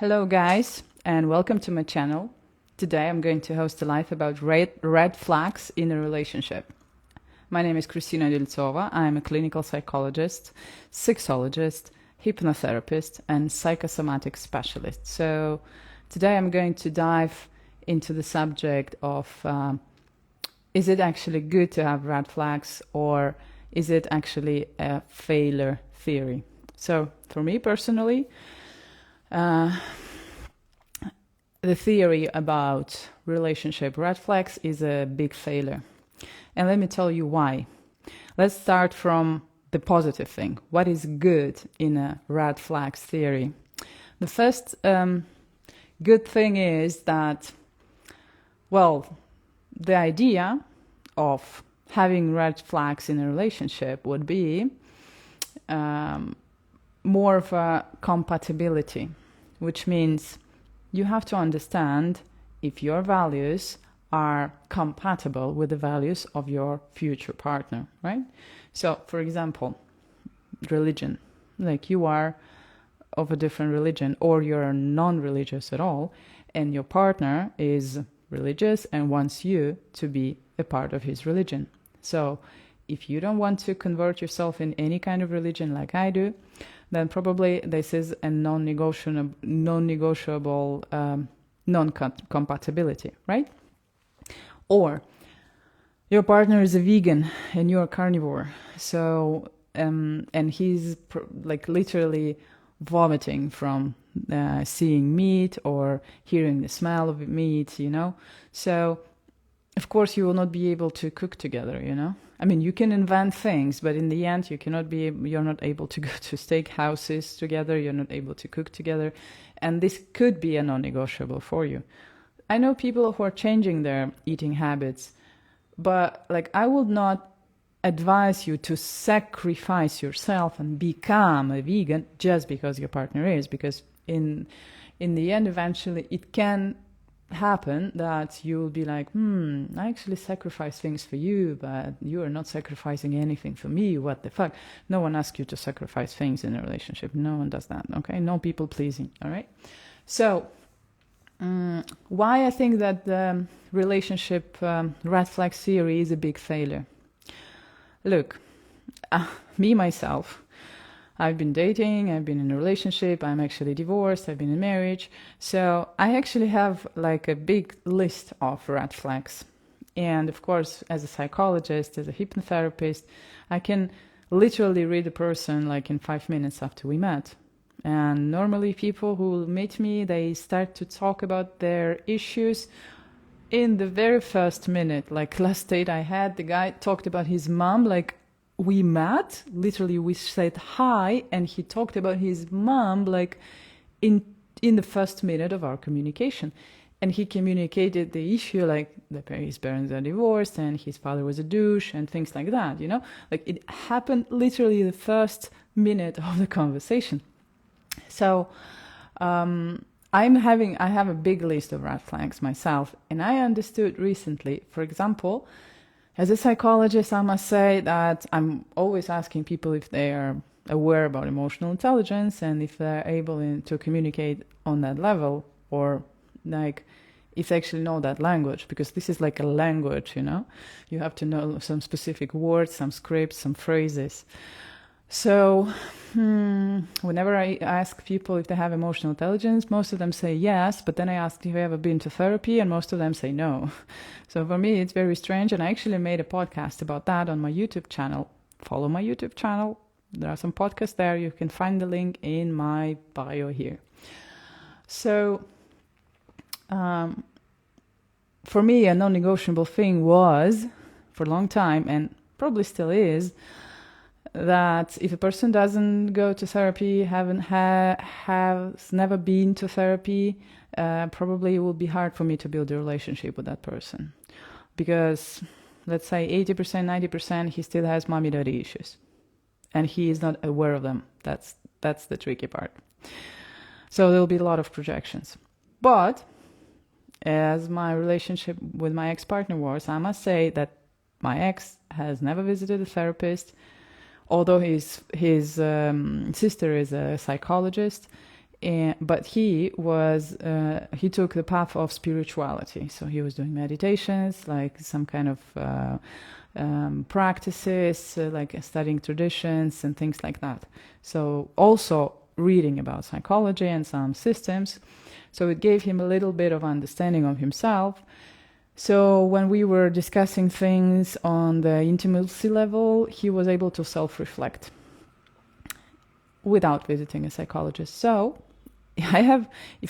Hello guys, and welcome to my channel. Today I'm going to host a live about red flags in a relationship. My name is Kristina Diltsova. I'm a clinical psychologist, sexologist, hypnotherapist, and psychosomatic specialist. So today I'm going to dive into the subject of is it actually good to have red flags, or is it actually a failure theory? So for me personally, the theory about relationship red flags is a big failure. And let me tell you why. Let's start from the positive thing. What is good in a red flags theory? The first good thing is that, well, the idea of having red flags in a relationship would be more of a compatibility, which means you have to understand if your values are compatible with the values of your future partner, right? So, for example, religion, like you are of a different religion or you're non-religious at all, and your partner is religious and wants you to be a part of his religion. So, if you don't want to convert yourself in any kind of religion like I do, then probably this is a non-negotiable non-compatibility, right? Or your partner is a vegan and you're a carnivore, so and he's like literally vomiting from seeing meat or hearing the smell of meat, so of course you will not be able to cook together, I mean, you can invent things, but in the end, you're not able to go to steak houses together. You're not able to cook together. And this could be a non-negotiable for you. I know people who are changing their eating habits, but I would not advise you to sacrifice yourself and become a vegan just because your partner is, because in the end, eventually it can happen that you'll be like, I actually sacrifice things for you, but you are not sacrificing anything for me. What the fuck? No one asks you to sacrifice things in a relationship. No one does that, okay? No people pleasing, all right? So why I think that the relationship red flag theory is a big failure. Look, me myself, I've been dating, I've been in a relationship, I'm actually divorced, I've been in marriage. So I actually have a big list of red flags. And of course, as a psychologist, as a hypnotherapist, I can literally read a person in 5 minutes after we met. And normally people who meet me, they start to talk about their issues in the very first minute. Like last date I had, the guy talked about his mom, we met, literally we said hi, and he talked about his mom in the first minute of our communication. And he communicated the issue his parents are divorced and his father was a douche and things like that, it happened literally the first minute of the conversation. So I have a big list of red flags myself, and I understood recently, for example, as a psychologist, I must say that I'm always asking people if they are aware about emotional intelligence and if they're able to communicate on that level, or if they actually know that language, because this is like a language, you have to know some specific words, some scripts, some phrases. So whenever I ask people if they have emotional intelligence, most of them say yes, but then I ask if you've ever been to therapy, and most of them say no. So for me, it's very strange, and I actually made a podcast about that on my YouTube channel. Follow my YouTube channel. There are some podcasts there. You can find the link in my bio here. So for me, a non-negotiable thing was, for a long time, and probably still is, that if a person doesn't go to therapy, has never been to therapy, probably it will be hard for me to build a relationship with that person. Because let's say 80%, 90%, he still has mommy-daddy issues. And he is not aware of them. That's the tricky part. So there will be a lot of projections. But as my relationship with my ex-partner was, I must say that my ex has never visited a therapist, although his sister is a psychologist, but he took the path of spirituality. So he was doing meditations, like some kind of practices, like studying traditions and things like that. So also reading about psychology and some systems. So it gave him a little bit of understanding of himself. So when we were discussing things on the intimacy level, he was able to self-reflect without visiting a psychologist. So if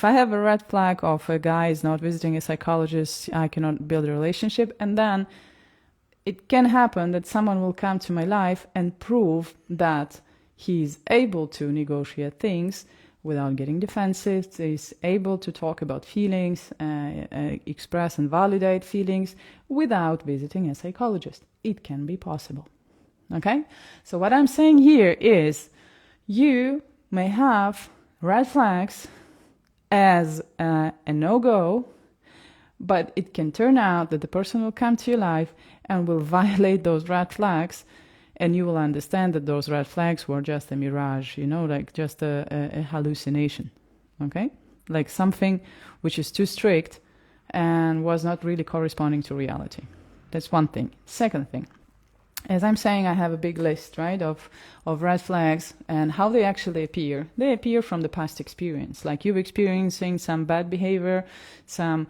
I have a red flag of a guy is not visiting a psychologist, I cannot build a relationship. And then it can happen that someone will come to my life and prove that he's able to negotiate things without getting defensive, is able to talk about feelings, express and validate feelings without visiting a psychologist. It can be possible. Okay? So what I'm saying here is you may have red flags as a no-go, but it can turn out that the person will come to your life and will violate those red flags, and you will understand that those red flags were just a mirage, like just a hallucination, okay? Like something which is too strict and was not really corresponding to reality. That's one thing. Second thing, as I'm saying, I have a big list, right, of red flags and how they actually appear. They appear from the past experience, like you're experiencing some bad behavior, some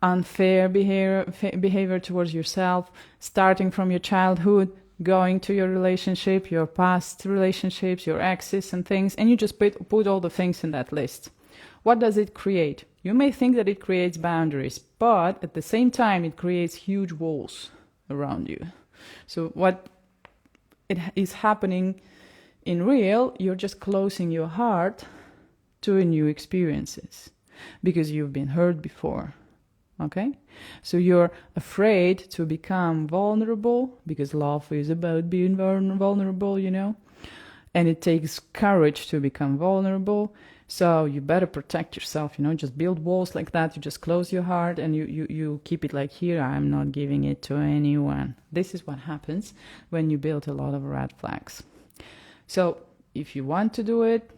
unfair behavior towards yourself, starting from your childhood, going to your relationship, your past relationships, your exes and things, and you just put all the things in that list. What does it create? You may think that it creates boundaries, but at the same time, it creates huge walls around you. So what is happening in real, you're just closing your heart to new experiences because you've been hurt before. Okay? So you're afraid to become vulnerable because love is about being vulnerable, and it takes courage to become vulnerable. So you better protect yourself, just build walls like that. You just close your heart and you keep it like here. I'm not giving it to anyone. This is what happens when you build a lot of red flags. So if you want to do it,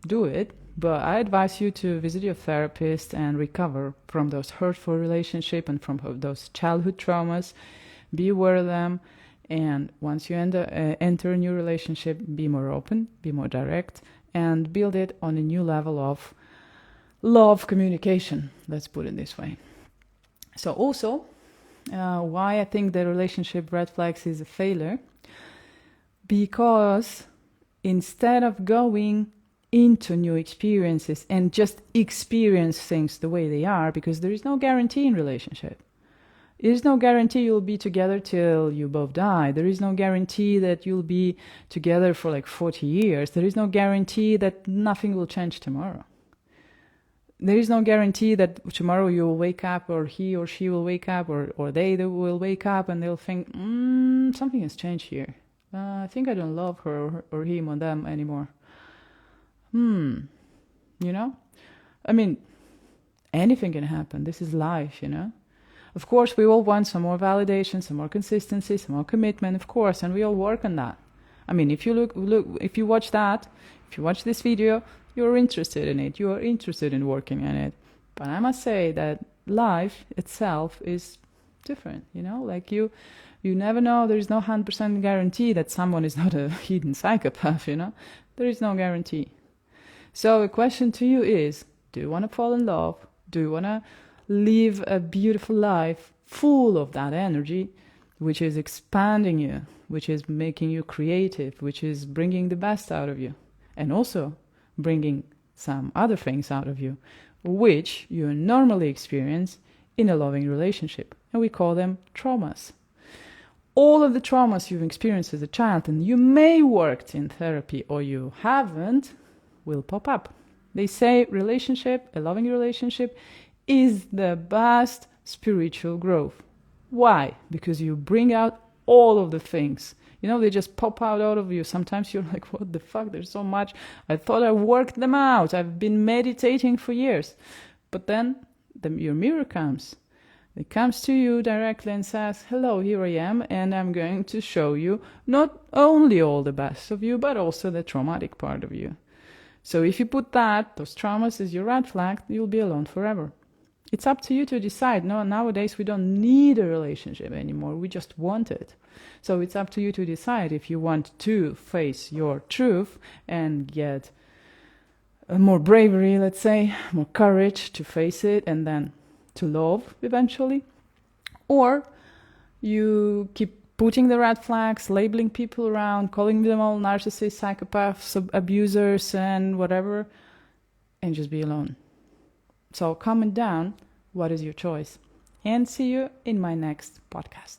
do it. But I advise you to visit your therapist and recover from those hurtful relationships and from those childhood traumas. Be aware of them. And once you enter a new relationship, be more open, be more direct, and build it on a new level of love communication. Let's put it this way. So also, why I think the relationship red flags is a failure. Because instead of going into new experiences and just experience things the way they are, because there is no guarantee in relationship. There is no guarantee you'll be together till you both die. There is no guarantee that you'll be together for like 40 years. There is no guarantee that nothing will change tomorrow. There is no guarantee that tomorrow you will wake up, or he or she will wake up, or they will wake up and they'll think, something has changed here. I think I don't love her or him or them anymore. I mean, anything can happen. This is life, Of course, we all want some more validation, some more consistency, some more commitment, of course, and we all work on that. I mean, if you if you watch this video, you're interested in it. You are interested in working on it. But I must say that life itself is different, Like you never know. There is no 100% guarantee that someone is not a hidden psychopath, There is no guarantee. So the question to you is, do you want to fall in love? Do you want to live a beautiful life full of that energy, which is expanding you, which is making you creative, which is bringing the best out of you, and also bringing some other things out of you, which you normally experience in a loving relationship. And we call them traumas. All of the traumas you've experienced as a child, and you may worked in therapy or you haven't, will pop up. They say a loving relationship is the best spiritual growth. Why? Because you bring out all of the things. They just pop out of you. Sometimes you're like, what the fuck? There's so much. I thought I worked them out. I've been meditating for years. But then your mirror comes. It comes to you directly and says, hello, here I am, and I'm going to show you not only all the best of you, but also the traumatic part of you. So if you put those traumas as your red flag, you'll be alone forever. It's up to you to decide. No, nowadays we don't need a relationship anymore. We just want it. So it's up to you to decide if you want to face your truth and get more bravery, let's say, more courage to face it and then to love eventually. Or you keep putting the red flags, labeling people around, calling them all narcissists, psychopaths, abusers, and whatever, and just be alone. So comment down what is your choice. And see you in my next podcast.